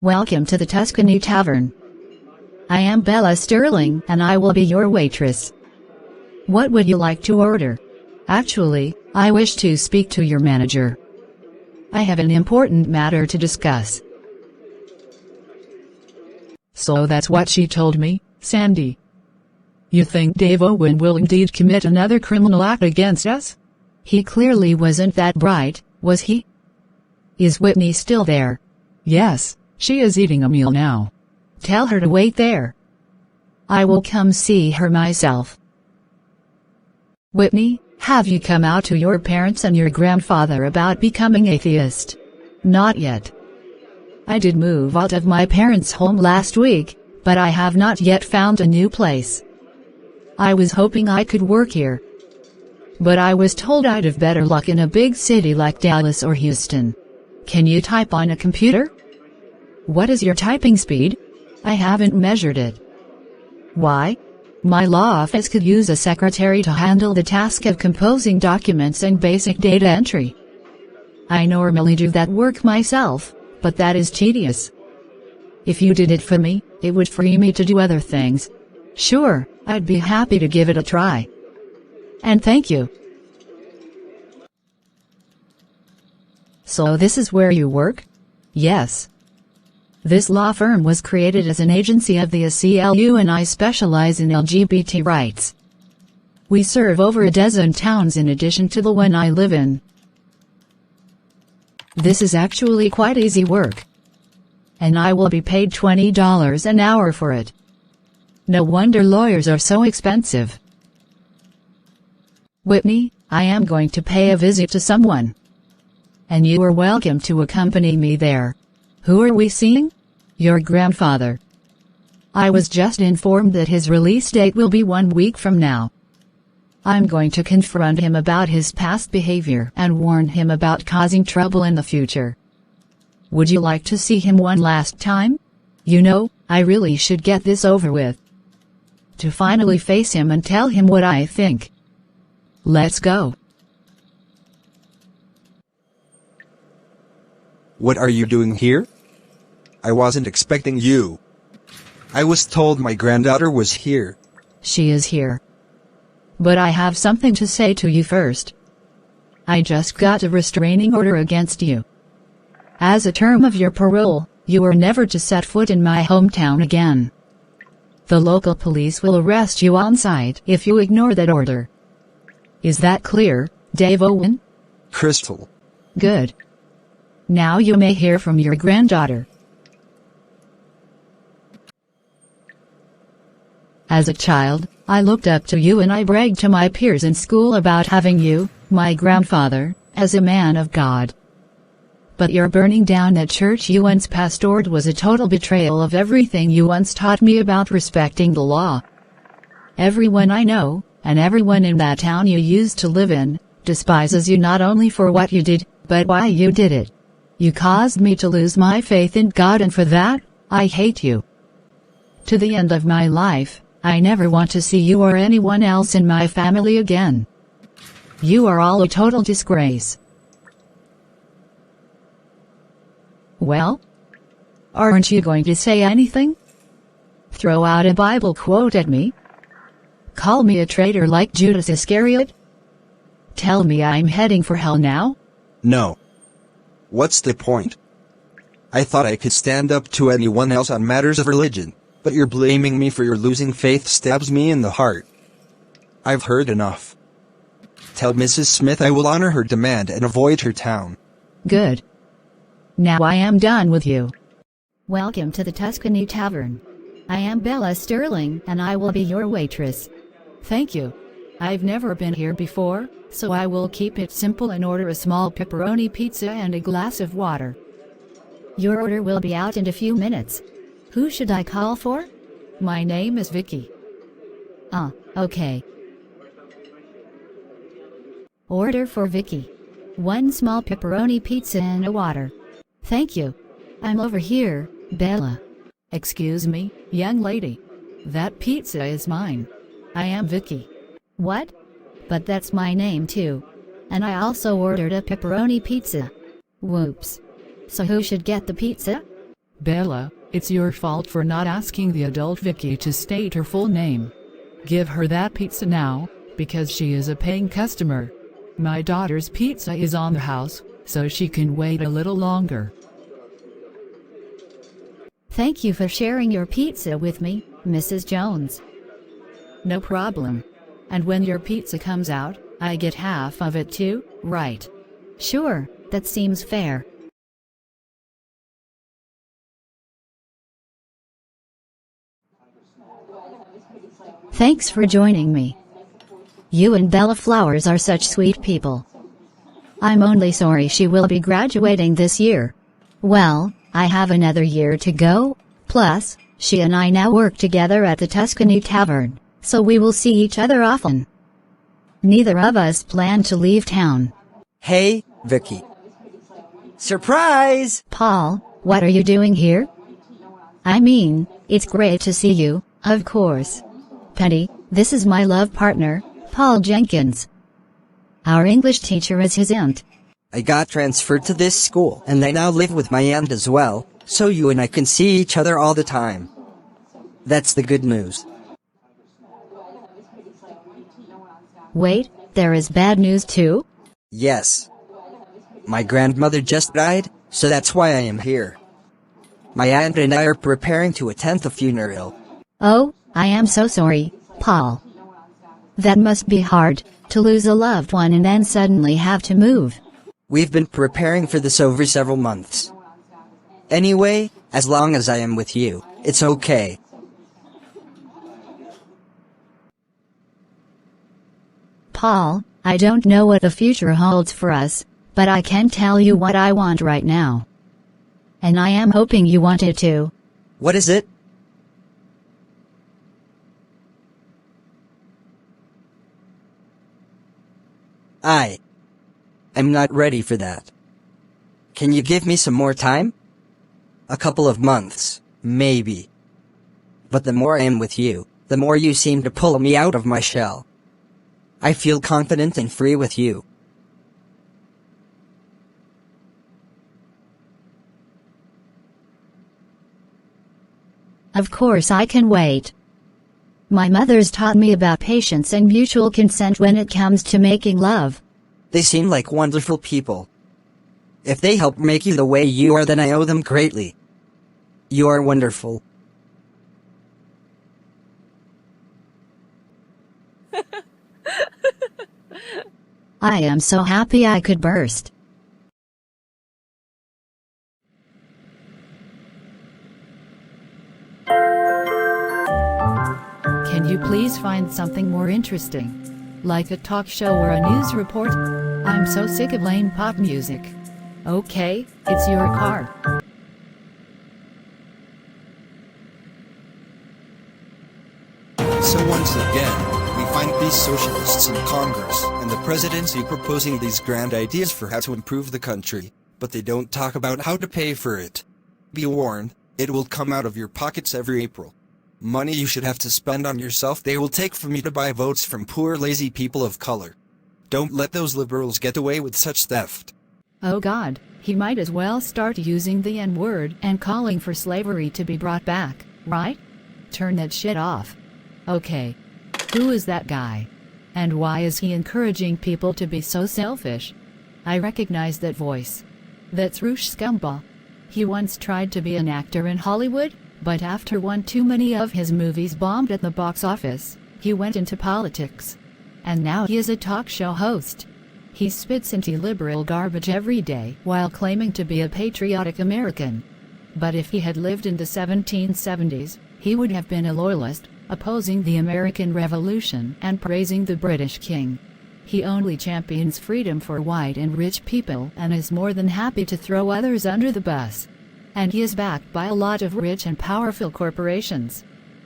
Welcome to the Tuscany Tavern. I am Bella Sterling and I will be your waitress. What would you like to order? Actually, I wish to speak to your manager. I have an important matter to discuss. So that's what she told me, Sandy. You think Dave Owen will indeed commit another criminal act against us? He clearly wasn't that bright, was he? Is Whitney still there? Yes, she is eating a meal now. Tell her to wait there. I will come see her myself. Whitney, have you come out to your parents and your grandfather about becoming atheist? Not yet. I did move out of my parents' home last week, but I have not yet found a new place. I was hoping I could work here, but I was told I'd have better luck in a big city like Dallas or Houston. Can you type on a computer? What is your typing speed? I haven't measured it. Why? My law office could use a secretary to handle the task of composing documents and basic data entry. I normally do that work myself, but that is tedious. If you did it for me, it would free me to do other things. Sure, I'd be happy to give it a try. And thank you. So this is where you work? Yes. This law firm was created as an agency of the ACLU and I specialize in LGBT rights. We serve over a dozen towns in addition to the one I live in. This is actually quite easy work. And I will be paid $20 an hour for it. No wonder lawyers are so expensive. Whitney, I am going to pay a visit to someone. And you are welcome to accompany me there. Who are we seeing? Your grandfather. I was just informed that his release date will be 1 week from now. I'm going to confront him about his past behavior and warn him about causing trouble in the future. Would you like to see him one last time? You know, I really should get this over with. To finally face him and tell him what I think. Let's go. What are you doing here? I wasn't expecting you. I was told my granddaughter was here. She is here. But I have something to say to you first. I just got a restraining order against you. As a term of your parole, you are never to set foot in my hometown again. The local police will arrest you on sight if you ignore that order. Is that clear, Dave Owen? Crystal. Good. Now you may hear from your granddaughter. As a child, I looked up to you and I bragged to my peers in school about having you, my grandfather, as a man of God. But your burning down that church you once pastored was a total betrayal of everything you once taught me about respecting the law. Everyone I know, and everyone in that town you used to live in, despises you not only for what you did, but why you did it. You caused me to lose my faith in God, and for that, I hate you. To the end of my life, I never want to see you or anyone else in my family again. You are all a total disgrace. Well? Aren't you going to say anything? Throw out a Bible quote at me? Call me a traitor like Judas Iscariot? Tell me I'm heading for hell now? No. What's the point? I thought I could stand up to anyone else on matters of religion, but you're blaming me for your losing faith stabs me in the heart. I've heard enough. Tell Mrs. Smith I will honor her demand and avoid her town. Good. Now I am done with you. Welcome to the Tuscany Tavern. I am Bella Sterling and I will be your waitress. Thank you. I've never been here before, so I will keep it simple and order a small pepperoni pizza and a glass of water. Your order will be out in a few minutes. Who should I call for? My name is Vicky. Okay. Order for Vicky. 1 small pepperoni pizza and a water. Thank you. I'm over here, Bella. Excuse me, young lady. That pizza is mine. I am Vicky. What? But that's my name too. And I also ordered a pepperoni pizza. Whoops. So who should get the pizza? Bella, it's your fault for not asking the adult Vicky to state her full name. Give her that pizza now, because she is a paying customer. My daughter's pizza is on the house, so she can wait a little longer. Thank you for sharing your pizza with me, Mrs. Jones. No problem. And when your pizza comes out, I get half of it too, right? Sure, that seems fair. Thanks for joining me. You and Bella Flowers are such sweet people. I'm only sorry she will be graduating this year. Well, I have another year to go, plus, she and I now work together at the Tuscany Tavern, so we will see each other often. Neither of us plan to leave town. Hey, Vicky. Surprise! Paul, what are you doing here? I mean, it's great to see you, of course. Penny, this is my love partner, Paul Jenkins. Our English teacher is his aunt. I got transferred to this school, and I now live with my aunt as well, so you and I can see each other all the time. That's the good news. Wait, there is bad news too? Yes. My grandmother just died, so that's why I am here. My aunt and I are preparing to attend the funeral. Oh, I am so sorry, Paul. That must be hard, to lose a loved one and then suddenly have to move. We've been preparing for this over several months. Anyway, as long as I am with you, it's okay. Paul, I don't know what the future holds for us, but I can tell you what I want right now. And I am hoping you want it too. What is it? I'm not ready for that. Can you give me some more time? A couple of months, maybe. But the more I am with you, the more you seem to pull me out of my shell. I feel confident and free with you. Of course I can wait. My mother's taught me about patience and mutual consent when it comes to making love. They seem like wonderful people. If they help make you the way you are, then I owe them greatly. You are wonderful. I am so happy I could burst. Can you please find something more interesting? Like a talk show or a news report? I'm so sick of lame pop music. Okay, it's your car. So once again, we find these socialists in Congress and the presidency proposing these grand ideas for how to improve the country, but they don't talk about how to pay for it. Be warned, it will come out of your pockets every April. Money you should have to spend on yourself they will take from you to buy votes from poor lazy people of color. Don't let those liberals get away with such theft. Oh God, he might as well start using the N-word and calling for slavery to be brought back, right? Turn that shit off. Okay. Who is that guy? And why is he encouraging people to be so selfish? I recognize that voice. That's Roosh Scumball. He once tried to be an actor in Hollywood, but after one too many of his movies bombed at the box office, he went into politics. And now he is a talk show host. He spits anti-liberal garbage every day while claiming to be a patriotic American. But if he had lived in the 1770s, he would have been a loyalist, opposing the American Revolution and praising the British king. He only champions freedom for white and rich people and is more than happy to throw others under the bus. And he is backed by a lot of rich and powerful corporations.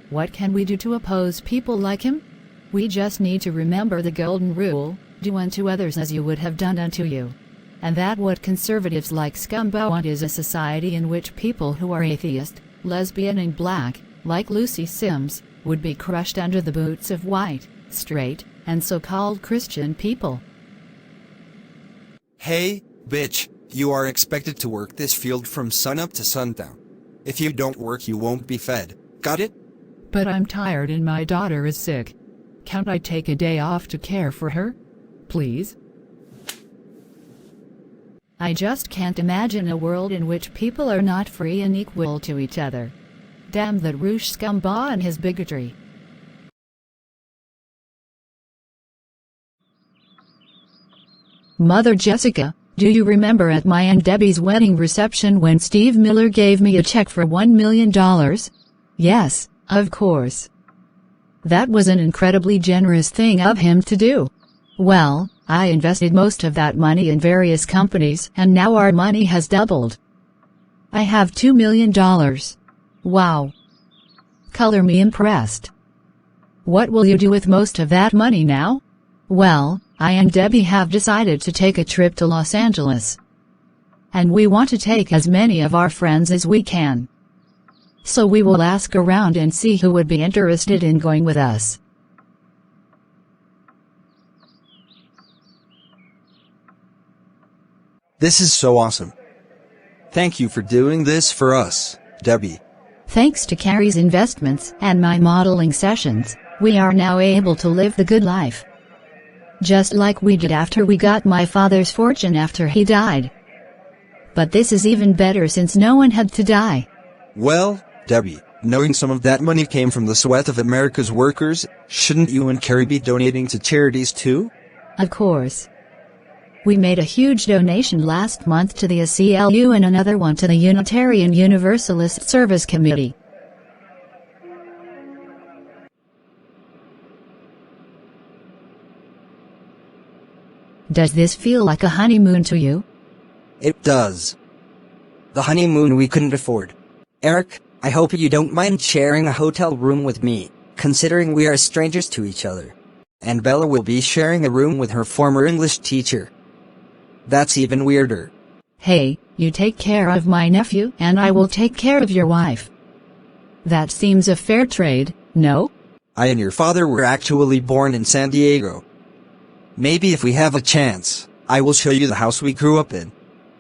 What can we do to oppose people like him? We just need to remember the golden rule, do unto others as you would have done unto you. And that what conservatives like Scumbag want is a society in which people who are atheist, lesbian and black, like Lucy Sims, would be crushed under the boots of white, straight, and so-called Christian people. Hey, bitch, you are expected to work this field from sunup to sundown. If you don't work, you won't be fed. Got it? But I'm tired and my daughter is sick. Can't I take a day off to care for her? Please? I just can't imagine a world in which people are not free and equal to each other. Damn that Rouge scumbag and his bigotry. Mother Jessica, do you remember at my Aunt Debbie's wedding reception when Steve Miller gave me a check for $1 million? Yes, of course. That was an incredibly generous thing of him to do. Well, I invested most of that money in various companies and now our money has doubled. I have $2 million. Wow. Color me impressed. What will you do with most of that money now? Well, I and Debbie have decided to take a trip to Los Angeles. And we want to take as many of our friends as we can. So we will ask around and see who would be interested in going with us. This is so awesome. Thank you for doing this for us, Debbie. Thanks to Carrie's investments and my modeling sessions, we are now able to live the good life. Just like we did after we got my father's fortune after he died. But this is even better since no one had to die. Well, Debbie, knowing some of that money came from the sweat of America's workers, shouldn't you and Carrie be donating to charities too? Of course. We made a huge donation last month to the ACLU and another one to the Unitarian Universalist Service Committee. Does this feel like a honeymoon to you? It does. The honeymoon we couldn't afford. Eric, I hope you don't mind sharing a hotel room with me, considering we are strangers to each other. And Bella will be sharing a room with her former English teacher. That's even weirder. Hey, you take care of my nephew and I will take care of your wife. That seems a fair trade, no? I and your father were actually born in San Diego. Maybe if we have a chance, I will show you the house we grew up in.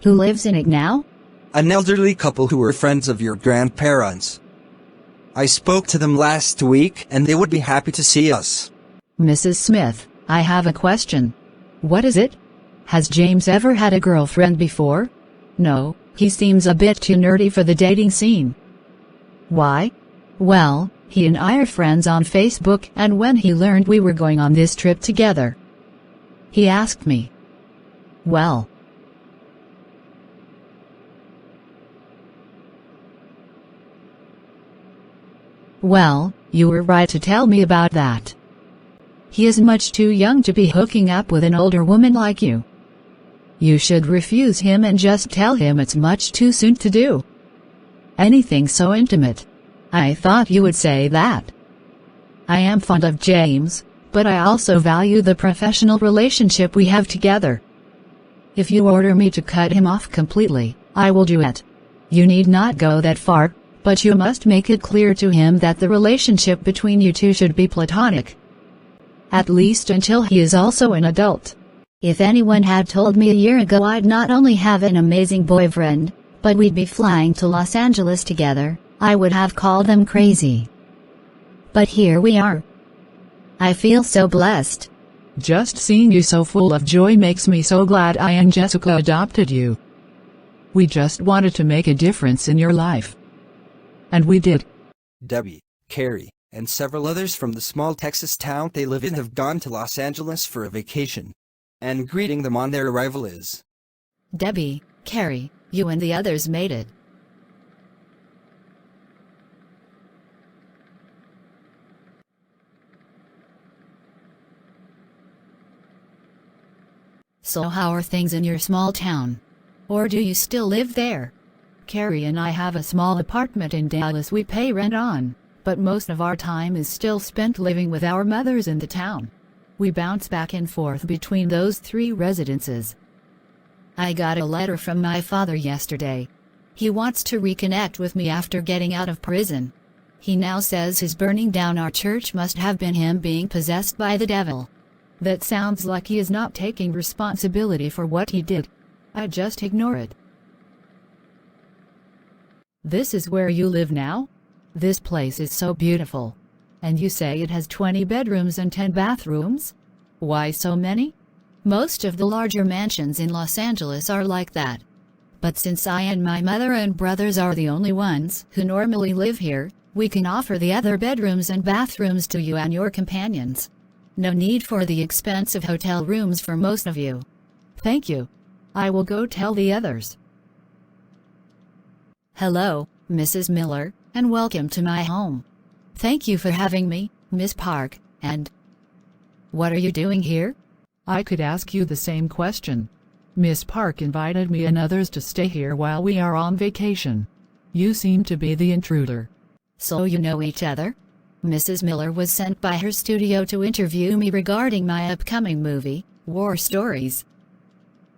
Who lives in it now? An elderly couple who were friends of your grandparents. I spoke to them last week and they would be happy to see us. Mrs. Smith, I have a question. What is it? Has James ever had a girlfriend before? No, he seems a bit too nerdy for the dating scene. Why? Well, he and I are friends on Facebook and when he learned we were going on this trip together, he asked me. Well, you were right to tell me about that. He is much too young to be hooking up with an older woman like you. You should refuse him and just tell him it's much too soon to do anything so intimate. I thought you would say that. I am fond of James, but I also value the professional relationship we have together. If you order me to cut him off completely, I will do it. You need not go that far, but you must make it clear to him that the relationship between you two should be platonic. At least until he is also an adult. If anyone had told me a year ago I'd not only have an amazing boyfriend, but we'd be flying to Los Angeles together, I would have called them crazy. But here we are. I feel so blessed. Just seeing you so full of joy makes me so glad I and Jessica adopted you. We just wanted to make a difference in your life. And we did. Debbie, Carrie, and several others from the small Texas town they live in have gone to Los Angeles for a vacation. And greeting them on their arrival is Debbie, Carrie, you and the others made it. So how are things in your small town? Or do you still live there? Carrie and I have a small apartment in Dallas we pay rent on, but most of our time is still spent living with our mothers in the town. We bounce back and forth between those three residences. I got a letter from my father yesterday. He wants to reconnect with me after getting out of prison. He now says his burning down our church must have been him being possessed by the devil. That sounds like he is not taking responsibility for what he did. I just ignore it. This is where you live now? This place is so beautiful. And you say it has 20 bedrooms and 10 bathrooms? Why so many? Most of the larger mansions in Los Angeles are like that. But since I and my mother and brothers are the only ones who normally live here, we can offer the other bedrooms and bathrooms to you and your companions. No need for the expensive hotel rooms for most of you. Thank you. I will go tell the others. Hello, Mrs. Miller, and welcome to my home. Thank you for having me, Miss Park, and... What are you doing here? I could ask you the same question. Miss Park invited me and others to stay here while we are on vacation. You seem to be the intruder. So you know each other? Mrs. Miller was sent by her studio to interview me regarding my upcoming movie, War Stories.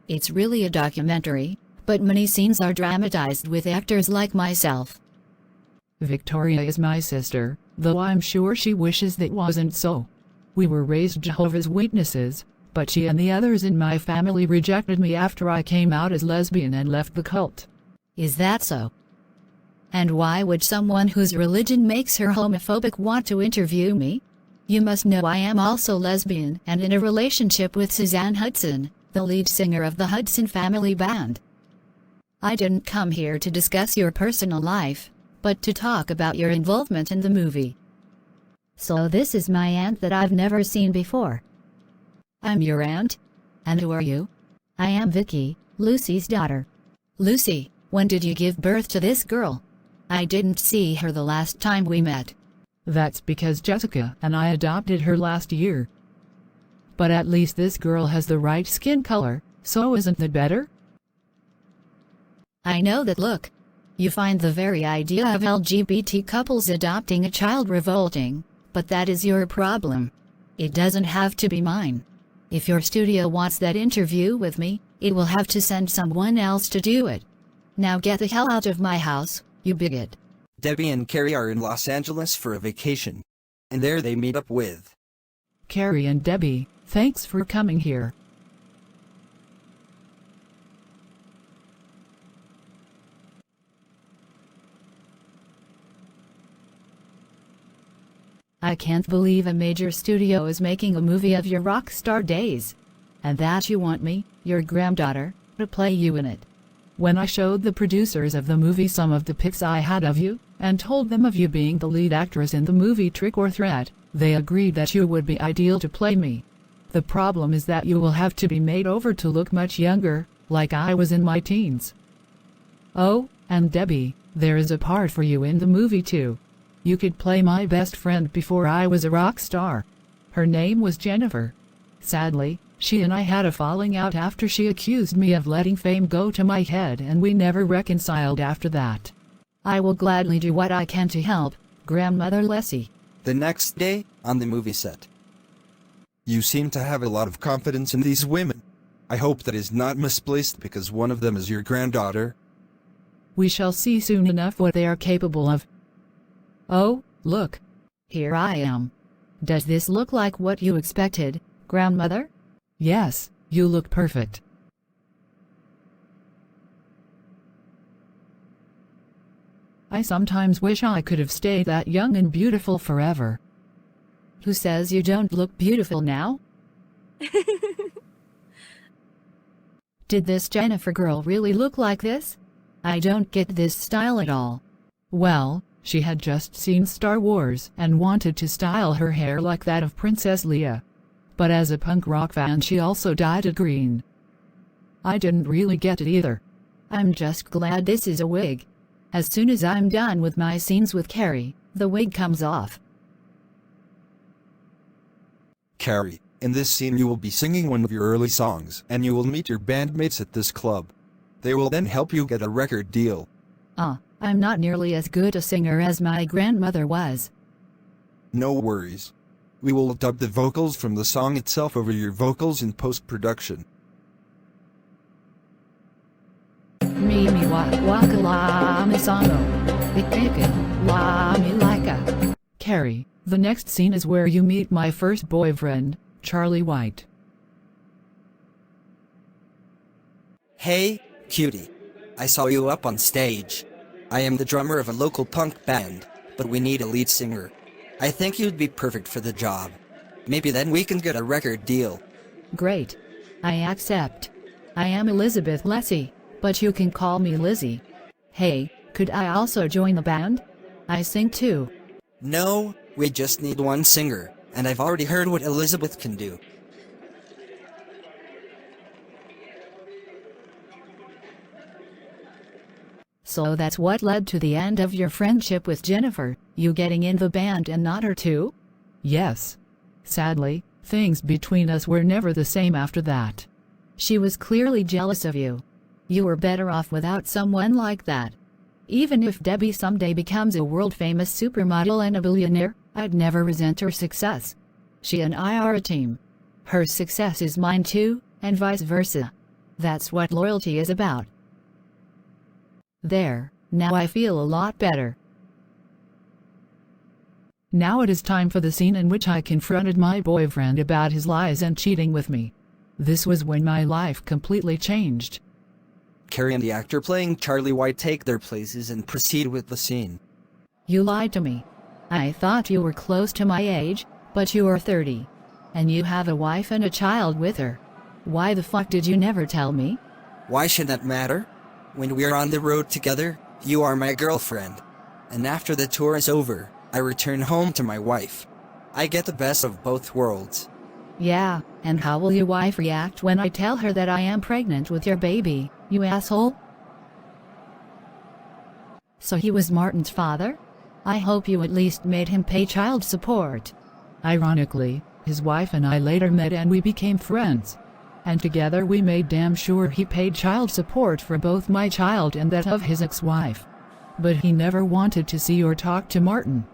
It's really a documentary, but many scenes are dramatized with actors like myself. Victoria is my sister, though I'm sure she wishes that wasn't so. We were raised Jehovah's Witnesses, but she and the others in my family rejected me after I came out as lesbian and left the cult. Is that so? And why would someone whose religion makes her homophobic want to interview me? You must know I am also lesbian and in a relationship with Suzanne Hudson, the lead singer of the Hudson Family Band. I didn't come here to discuss your personal life, but to talk about your involvement in the movie. So this is my aunt that I've never seen before. I'm your aunt? And who are you? I am Vicky, Lucy's daughter. Lucy, when did you give birth to this girl? I didn't see her the last time we met. That's because Jessica and I adopted her last year. But at least this girl has the right skin color, so isn't that better? I know that look. You find the very idea of LGBT couples adopting a child revolting, but that is your problem. It doesn't have to be mine. If your studio wants that interview with me, it will have to send someone else to do it. Now get the hell out of my house, you bigot. Debbie and Carrie are in Los Angeles for a vacation. And there they meet up with Carrie and Debbie, thanks for coming here. I can't believe a major studio is making a movie of your rock star days. And that you want me, your granddaughter, to play you in it. When I showed the producers of the movie some of the pics I had of you, and told them of you being the lead actress in the movie Trick or Threat, they agreed that you would be ideal to play me. The problem is that you will have to be made over to look much younger, like I was in my teens. Oh, and Debbie, there is a part for you in the movie too. You could play my best friend before I was a rock star. Her name was Jennifer. Sadly, she and I had a falling out after she accused me of letting fame go to my head, and we never reconciled after that. I will gladly do what I can to help, Grandmother Leslie. the next day, on the movie set. You seem to have a lot of confidence in these women. I hope that is not misplaced because one of them is your granddaughter. We shall see soon enough what they are capable of. Oh, look. Here I am. Does this look like what you expected, Grandmother? Yes, you look perfect. I sometimes wish I could have stayed that young and beautiful forever. Who says you don't look beautiful now? Did this Jennifer girl really look like this? I don't get this style at all. Well, she had just seen Star Wars and wanted to style her hair like that of Princess Leia. But as a punk rock fan, she also dyed it green. I didn't really get it either. I'm just glad this is a wig. As soon as I'm done with my scenes with Carrie, the wig comes off. Carrie, in this scene you will be singing one of your early songs and you will meet your bandmates at this club. They will then help you get a record deal. I'm not nearly as good a singer as my grandmother was. No worries. We will dub the vocals from the song itself over your vocals in post-production. Mimi waka la misango. Ikika la milika. Carrie, the next scene is where you meet my first boyfriend, Charlie White. Hey, cutie. I saw you up on stage. I am the drummer of a local punk band, but we need a lead singer. I think you'd be perfect for the job. Maybe then we can get a record deal. Great. I accept. I am Elizabeth Lessie, but you can call me Lizzie. Hey, could I also join the band? I sing too. No, we just need one singer, and I've already heard what Elizabeth can do. So that's what led to the end of your friendship with Jennifer, you getting in the band and not her too? Yes. Sadly, things between us were never the same after that. She was clearly jealous of you. You were better off without someone like that. Even if Debbie someday becomes a world-famous supermodel and a billionaire, I'd never resent her success. She and I are a team. Her success is mine too, and vice versa. That's what loyalty is about. There, now I feel a lot better. Now it is time for the scene in which I confronted my boyfriend about his lies and cheating with me. This was when my life completely changed. Carrie and the actor playing Charlie White take their places and proceed with the scene. You lied to me. I thought you were close to my age, but you are 30. And you have a wife and a child with her. Why the fuck did you never tell me? Why should that matter? When we're on the road together, you are my girlfriend. And after the tour is over, I return home to my wife. I get the best of both worlds. Yeah, and how will your wife react when I tell her that I am pregnant with your baby, you asshole? So he was Martin's father? I hope you at least made him pay child support. Ironically, his wife and I later met and we became friends. And together we made damn sure he paid child support for both my child and that of his ex-wife. But he never wanted to see or talk to Martin.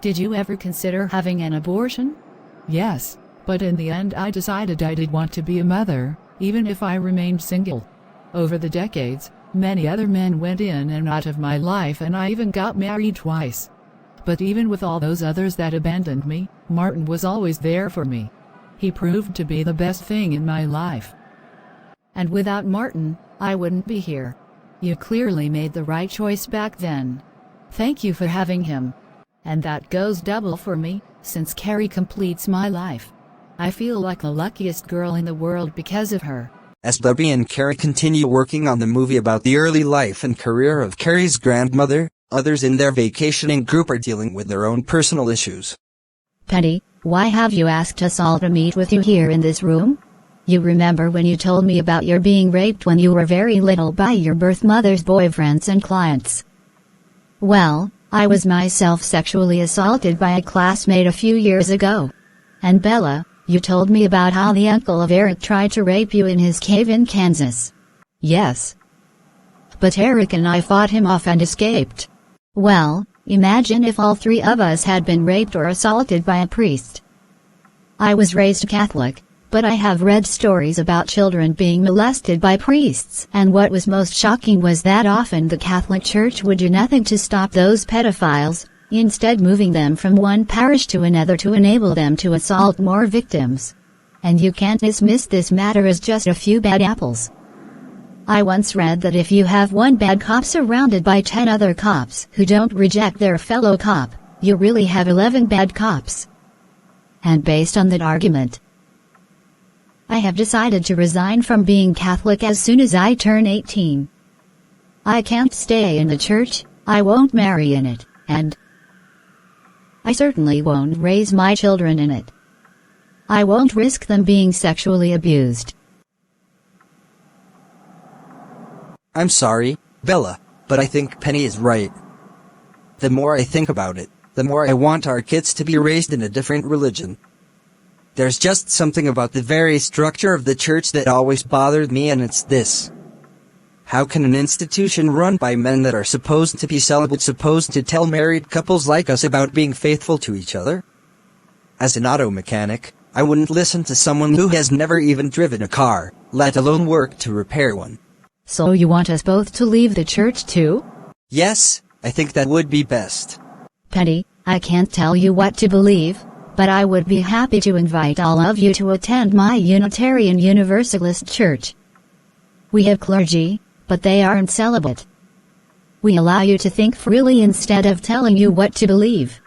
Did you ever consider having an abortion? Yes, but in the end I decided I did want to be a mother, even if I remained single. Over the decades, many other men went in and out of my life and I even got married twice. But even with all those others that abandoned me, Martin was always there for me. He proved to be the best thing in my life. And without Martin, I wouldn't be here. You clearly made the right choice back then. Thank you for having him. And that goes double for me, since Carrie completes my life. I feel like the luckiest girl in the world because of her. As Debbie and Carrie continue working on the movie about the early life and career of Carrie's grandmother, others in their vacationing group are dealing with their own personal issues. Penny, why have you asked us all to meet with you here in this room? You remember when you told me about your being raped when you were very little by your birth mother's boyfriends and clients? Well, I was myself sexually assaulted by a classmate a few years ago. And Bella, you told me about how the uncle of Eric tried to rape you in his cave in Kansas. Yes. But Eric and I fought him off and escaped. Well, imagine if all three of us had been raped or assaulted by a priest. I was raised Catholic, but I have read stories about children being molested by priests, and what was most shocking was that often the Catholic Church would do nothing to stop those pedophiles, instead moving them from one parish to another to enable them to assault more victims. And you can't dismiss this matter as just a few bad apples. I once read that if you have one bad cop surrounded by 10 other cops who don't reject their fellow cop, you really have 11 bad cops. And based on that argument, I have decided to resign from being Catholic as soon as I turn 18. I can't stay in the church, I won't marry in it, and I certainly won't raise my children in it. I won't risk them being sexually abused. I'm sorry, Bella, but I think Penny is right. The more I think about it, the more I want our kids to be raised in a different religion. There's just something about the very structure of the church that always bothered me, and it's this. How can an institution run by men that are supposed to be celibate supposed to tell married couples like us about being faithful to each other? As an auto mechanic, I wouldn't listen to someone who has never even driven a car, let alone work to repair one. So you want us both to leave the church too? Yes, I think that would be best. Penny, I can't tell you what to believe, but I would be happy to invite all of you to attend my Unitarian Universalist church. We have clergy, but they aren't celibate. We allow you to think freely instead of telling you what to believe.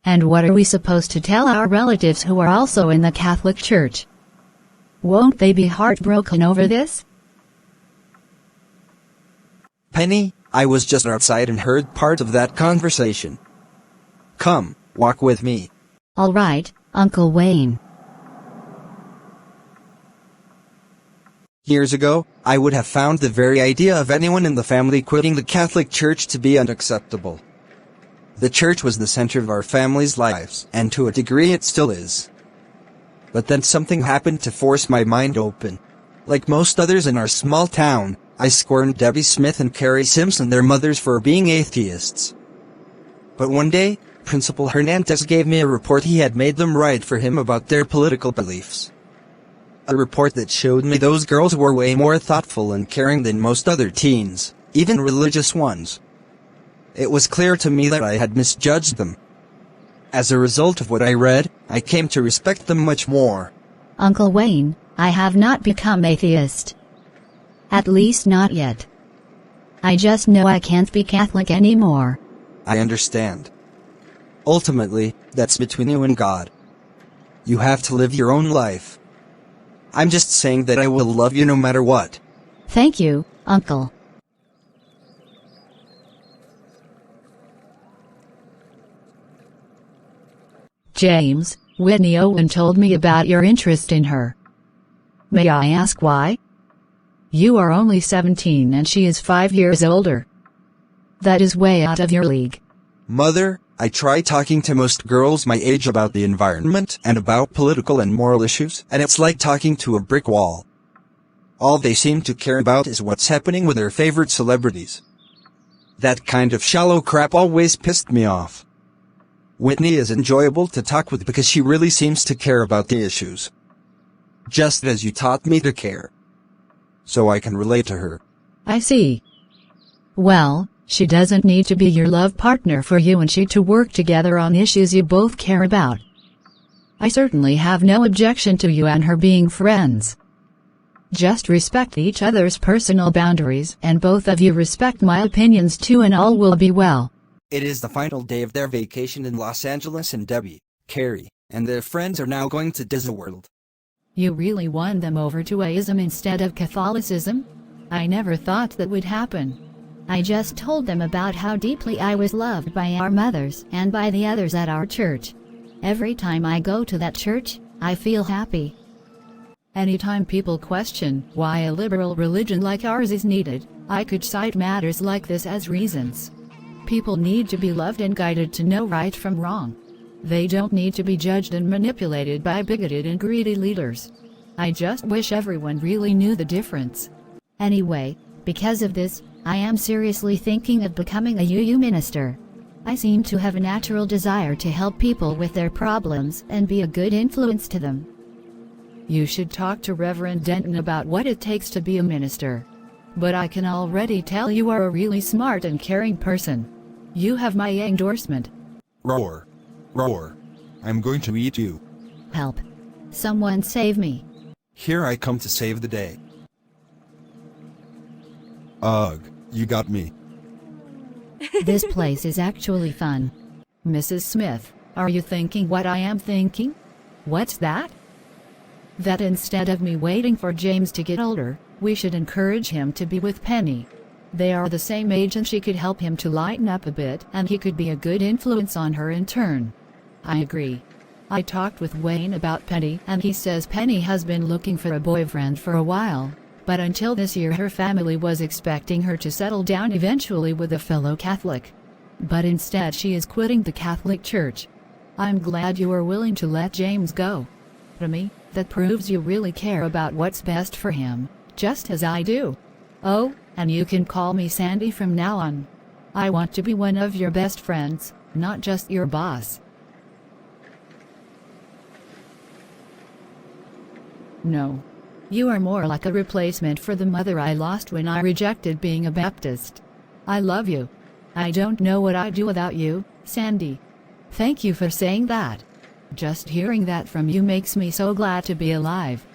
And what are we supposed to tell our relatives who are also in the Catholic Church? Won't they be heartbroken over this? Penny, I was just outside and heard part of that conversation. Come, walk with me. All right, Uncle Wayne. Years ago, I would have found the very idea of anyone in the family quitting the Catholic Church to be unacceptable. The church was the center of our family's lives, and to a degree it still is. But then something happened to force my mind open. Like most others in our small town, I scorned Debbie Smith and Carrie Simpson, their mothers, for being atheists. But one day, Principal Hernandez gave me a report he had made them write for him about their political beliefs. A report that showed me those girls were way more thoughtful and caring than most other teens, even religious ones. It was clear to me that I had misjudged them. As a result of what I read, I came to respect them much more. Uncle Wayne, I have not become atheist. At least not yet. I just know I can't be Catholic anymore. I understand. Ultimately, that's between you and God. You have to live your own life. I'm just saying that I will love you no matter what. Thank you, Uncle. James, Whitney Owen told me about your interest in her. May I ask why? You are only 17 and she is 5 years older. That is way out of your league. Mother, I try talking to most girls my age about the environment and about political and moral issues, and it's like talking to a brick wall. All they seem to care about is what's happening with their favorite celebrities. That kind of shallow crap always pissed me off. Whitney is enjoyable to talk with because she really seems to care about the issues. Just as you taught me to care. So I can relate to her. I see. Well, she doesn't need to be your love partner for you and she to work together on issues you both care about. I certainly have no objection to you and her being friends. Just respect each other's personal boundaries and both of you respect my opinions too, and all will be well. It is the final day of their vacation in Los Angeles, and Debbie, Carrie, and their friends are now going to Disney World. You really won them over to atheism instead of Catholicism? I never thought that would happen. I just told them about how deeply I was loved by our mothers and by the others at our church. Every time I go to that church, I feel happy. Anytime people question why a liberal religion like ours is needed, I could cite matters like this as reasons. People need to be loved and guided to know right from wrong. They don't need to be judged and manipulated by bigoted and greedy leaders. I just wish everyone really knew the difference. Anyway, because of this, I am seriously thinking of becoming a UU minister. I seem to have a natural desire to help people with their problems and be a good influence to them. You should talk to Reverend Denton about what it takes to be a minister. But I can already tell you are a really smart and caring person. You have my endorsement. Roar. Roar. I'm going to eat you. Help. Someone save me. Here I come to save the day. Ugh, you got me. This place is actually fun. Mrs. Smith, are you thinking what I am thinking? What's that? That instead of me waiting for James to get older, we should encourage him to be with Penny. They are the same age and she could help him to lighten up a bit and he could be a good influence on her in turn. I agree. I talked with Wayne about Penny and he says Penny has been looking for a boyfriend for a while, but until this year her family was expecting her to settle down eventually with a fellow Catholic. But instead she is quitting the Catholic Church. I'm glad you are willing to let James go. To me, that proves you really care about what's best for him, just as I do. Oh, and you can call me Sandy from now on. I want to be one of your best friends, not just your boss. No. You are more like a replacement for the mother I lost when I rejected being a Baptist. I love you. I don't know what I'd do without you, Sandy. Thank you for saying that. Just hearing that from you makes me so glad to be alive.